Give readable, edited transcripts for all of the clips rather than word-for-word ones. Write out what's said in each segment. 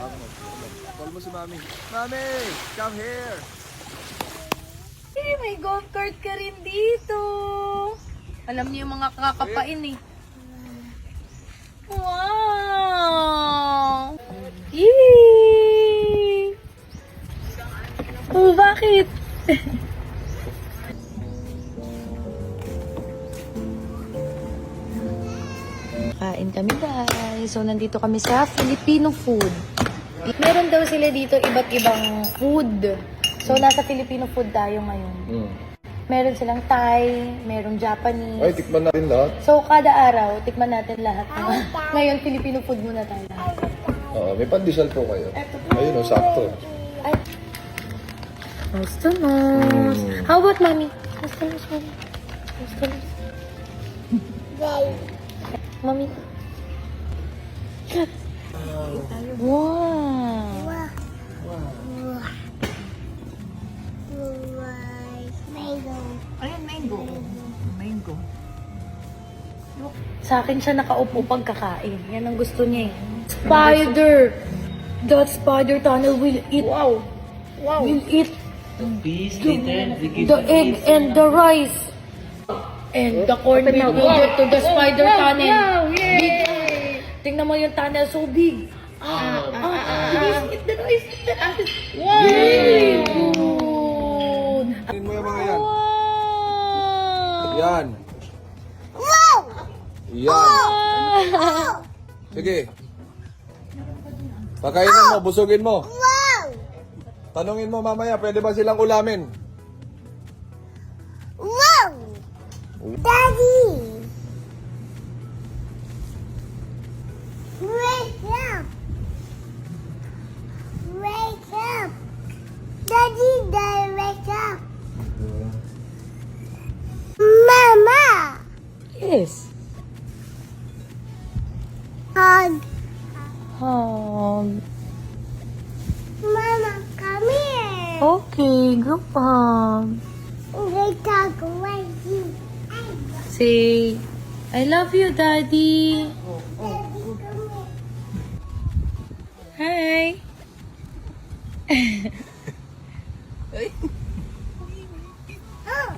Call mo si Mami. Mami, come here. Eh, may golf cart ka rin dito. Alam niyo yung mga kakapain eh. Wow! Yee! Oh, bakit? Kain kami guys. So, nandito kami sa Filipino food. Meron daw sila dito iba't ibang food. So, nasa Filipino food tayo ngayon. Meron silang Thai, merong Japanese. Ay, tikman natin lahat. So, kada araw, tikman natin lahat. Ngayon, Filipino food muna tayo. Oo, may pandesal po kayo. Ayun o, sakto. Ay. Gusto nos. How about mommy? Gusto nos, mommy. Gusto nos. Mommy. Wow. Ayan, mango. Mango. Sa akin siya nakaupo pagkakain. Yan ang gusto niya eh. Spider! That spider tunnel will eat. Wow! Wow! Will eat the egg and the rice. And the corn will get to the spider tunnel. Wow! Yay! Tingnan mo yung tunnel, so big. Eat the rice, eat the rice. Wow! Good! Tingin mo yung mga yan. Wow! Yan. Yan. Sige. Pakainin mo, busugin mo. Tanungin mo mamaya, pwede ba silang ulamin? Daddy! Wake up! Wake up! Daddy, wake up! Mama! Yes. Hug! Hug. Mama, come here! Okay, group hug. They talk with you. Say, I love you, Daddy. Daddy, come Hi. here.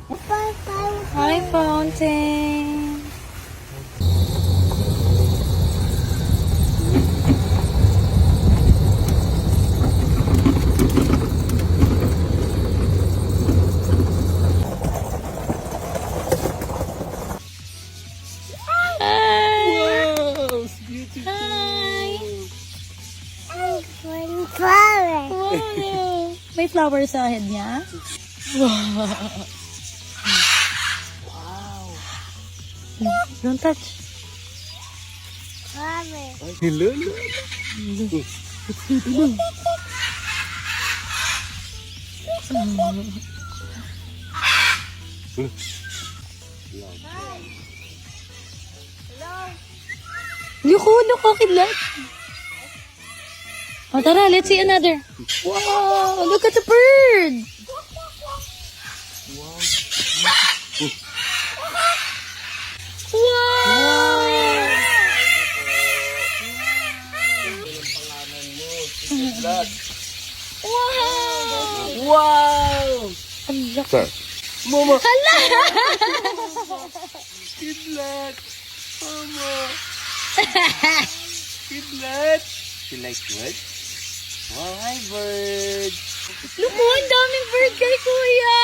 Bye-bye. Hi, Fountain. Hi. I'm going forward. Wow. May flower sa head niya? Wow. Don't touch. Forward. Hello. Look, kidlat. Oh, tara, let's see another. Wow, look at the bird. Wow. Wow. Wow! Ang Sir. Mama. hala. Kidlat. Mama. Kidlat. You like bird? Wow, hi bird. Look mo, ang daming bird kay kuya.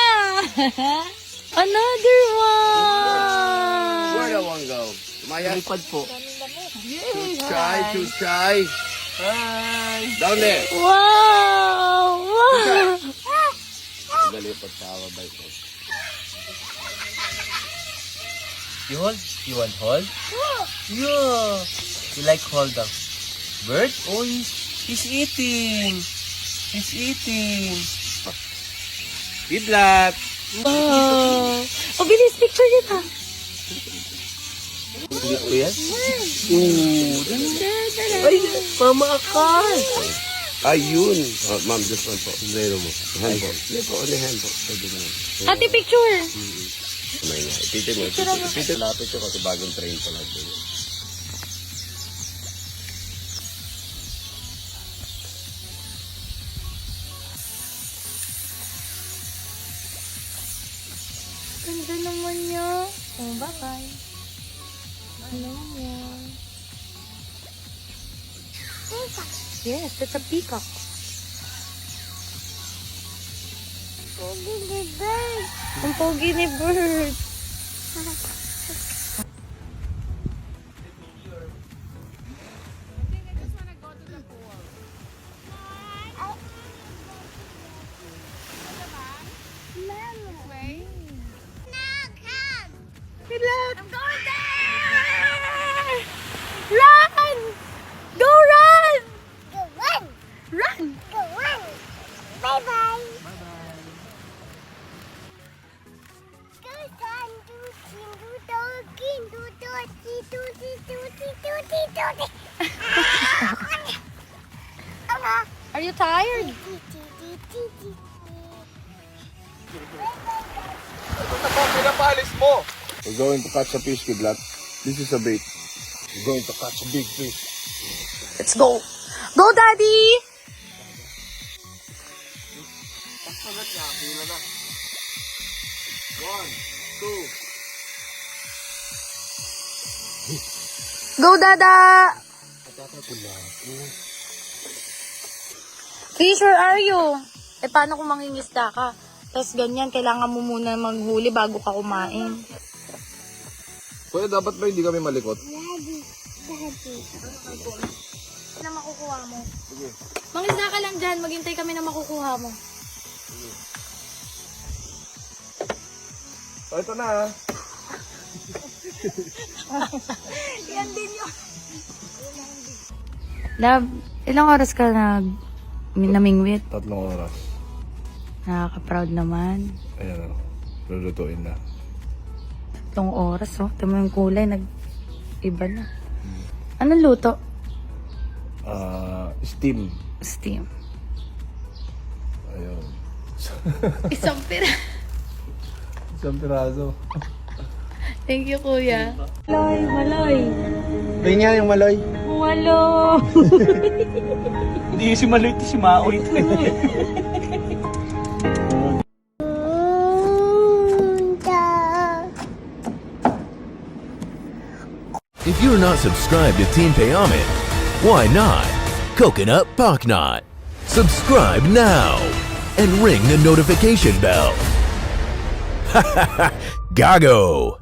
Another one. Where the one go? Maya? Lipad po. Too shy. Hi. Down there. Wow. Wow. Dali pagtawa ba ito? You hold? You want hold? Yeah. You like hold the bird? Oh, he's eating. He's eating. Kidlat. Wow. Oh, bilis, picture kita. Hindi ko yan? Ooh. Ay, mama akal. Ayun. Oh, ma'am, this one po. Zero mo. Hand po. Yan po, only hand po. Pwede mo. Ate, picture. Kamay nga. Ipitin mo. Ipitin. Lapit ko kasi bagong train pa lang. Ganda naman niya. Oh, bye-bye. Ano yan? Yes, that's a peacock. Pogi the bird. Ang pogi ni Bird. I'm going there! Run! Go run! Go run. Run! Go run. Bye-bye. Go run. Do doggy. Do doggy. Do. Are you tired? Pinapalis mo. We're going to catch a fish, Kidlat. This is a bait. We're going to catch a big fish. Let's go! Go, Daddy! Go, Dada! Fish, where are you? Eh, paano kung mangingisda ka? Tapos ganyan, kailangan mo muna maghuli bago ka kumain. Kuya, dapat ba hindi kami malikot? Daddy. Na makukuha mo. Sige. Mangisda ka lang dyan, maghintay kami na makukuha mo. O, ito na. Yan din yun. Love, ilang oras ka namingwit? 3 oras. Nakaka-proud naman. Ayan o. Lulutuin na. 3 oras, oh. Tama yung kulay, nag-iba na. Anong luto? Steam. Steam. Ayun. Isang pira. Isang piraso. Thank you, kuya. Maloy. Tingnan niya yung maloy. Malo. Hindi si Maloy, si Maoy. If you're not subscribed to Team Payaman, why not? Coconut Pocknot. Subscribe now and ring the notification bell. Gago!